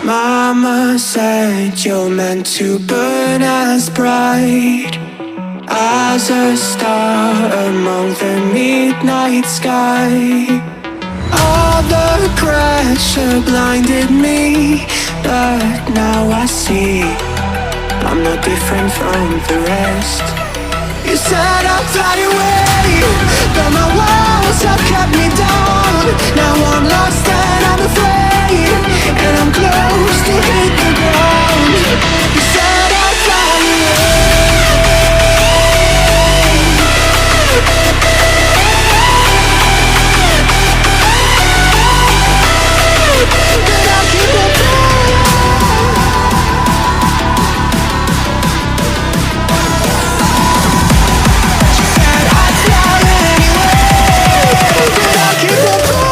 Mama said you're meant to burn as bright as a star among the midnight sky. All the pressure blinded me, but now I see I'm no different from the rest. You said I'd fly away, but my walls have kept me down. Now I'm lost and I'm afraid, and I'm close to hit the ground. You said I'd fly away, but I'll keep on flying. She said I'd fly anyway, but I'll keep on flying.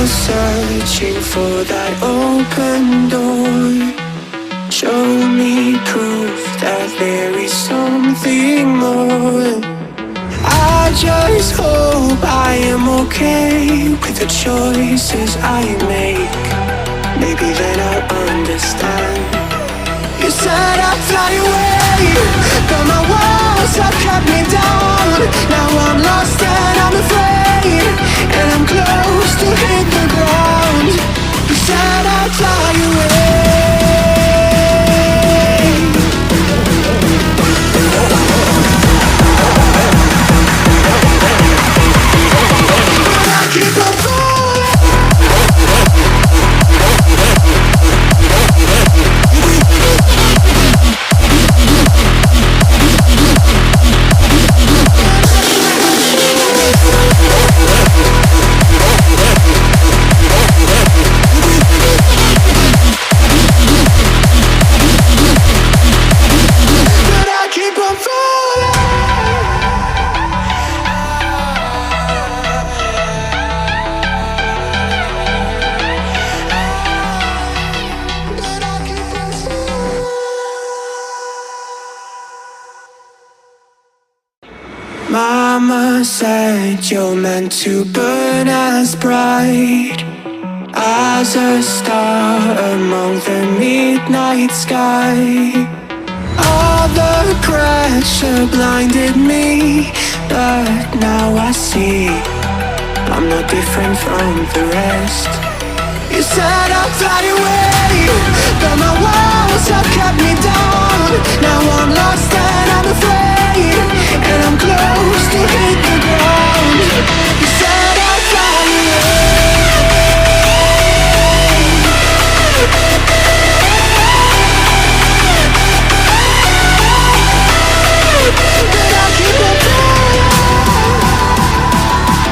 Searching for that open door. Show me proof that there is something more. I just hope I am okay with the choices I make. Maybe then I'll understand. You said I'd fly away, but my walls have kept me down. Now I'm lost and I'm afraid, and I'm close to hit the ground. You said I'd fly away, but I keep on falling. Mama said you're meant to burn as bright as a star among the midnight sky. All the pressure blinded me, but now I see I'm no different from the rest. You said I'd fly away, but my walls have kept me down.